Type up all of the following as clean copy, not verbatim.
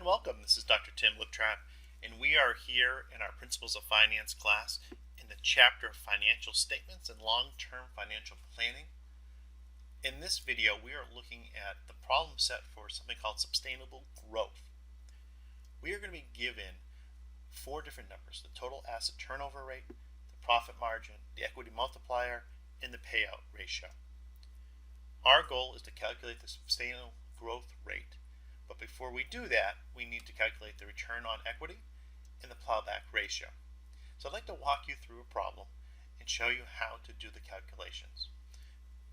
welcome. This is Dr. Tim Liptrap, and we are here in our Principles of Finance class in the chapter of Financial Statements and Long-Term Financial Planning. In this video, we are looking at the problem set for something called sustainable growth. We are going to be given four different numbers: the total asset turnover rate, the profit margin, the equity multiplier, and the payout ratio. Our goal is to calculate the sustainable growth rate. But before we do that, we need to calculate the return on equity and the plowback ratio. So I'd like to walk you through a problem and show you how to do the calculations.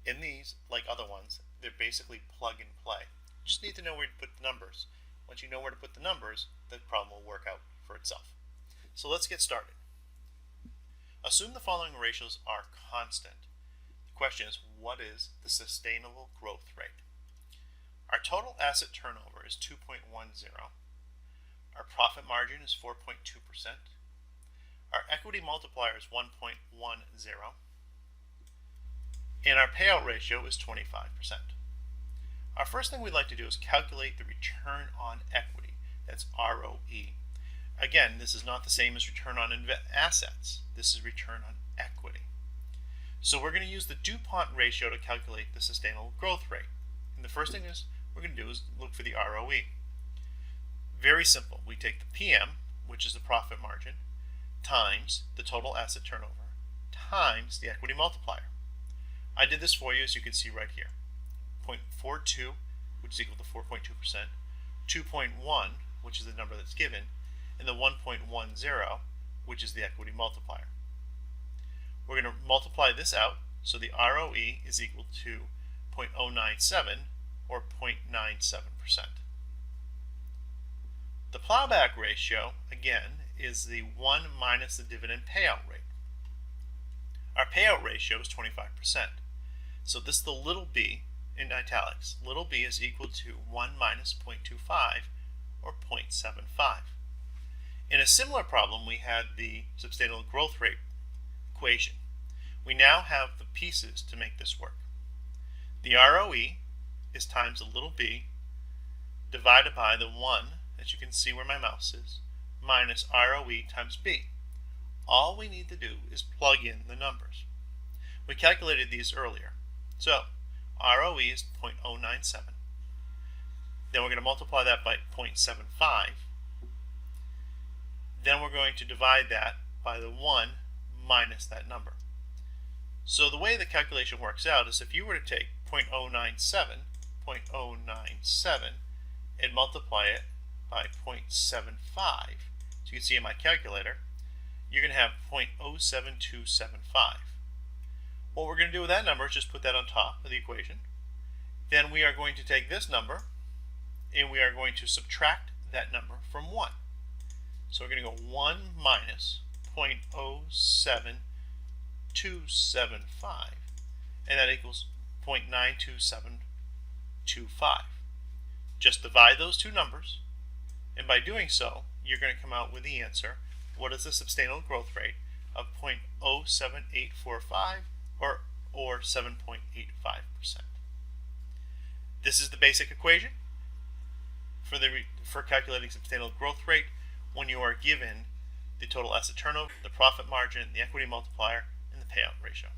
In these, like other ones, they're basically plug and play. You just need to know where to put the numbers. Once you know where to put the numbers, the problem will work out for itself. So let's get started. Assume the following ratios are constant. The question is, what is the sustainable growth rate? Our total asset turnover is 2.10. Our profit margin is 4.2%. Our equity multiplier is 1.10. And our payout ratio is 25%. Our first thing we'd like to do is calculate the return on equity. That's ROE. Again, this is not the same as return on assets. This is return on equity. So we're going to use the Dupont ratio to calculate the sustainable growth rate. And the first thing we're going to do is look for the ROE. Very simple. We take the PM, which is the profit margin, times the total asset turnover, times the equity multiplier. I did this for you, as you can see right here. 0.42, which is equal to 4.2%, 2.1, which is the number that's given, and the 1.10, which is the equity multiplier. We're going to multiply this out, so the ROE is equal to 0.097, or 0.97%. The plowback ratio, again, is the 1 minus the dividend payout rate. Our payout ratio is 25%. So this is the little b in italics. Little b is equal to 1 minus 0.25, or 0.75. In a similar problem, we had the sustainable growth rate equation. We now have the pieces to make this work. The ROE is times a little b divided by the 1, as you can see where my mouse is, minus ROE times b. All we need to do is plug in the numbers. We calculated these earlier. So ROE is 0.097. Then we're going to multiply that by 0.75. Then we're going to divide that by the 1 minus that number. So the way the calculation works out is if you were to take 0.097 and multiply it by 0.75, so you can see in my calculator, you're going to have 0.07275. What we're going to do with that number is just put that on top of the equation. Then we are going to take this number and we are going to subtract that number from 1. So we're going to go 1 minus 0.07275, and that equals 0.92725. Just divide those two numbers, and by doing so, you're going to come out with the answer. What is the sustainable growth rate of 0.07845, or 7.85%? This is the basic equation for calculating sustainable growth rate when you are given the total asset turnover, the profit margin, the equity multiplier, and the payout ratio.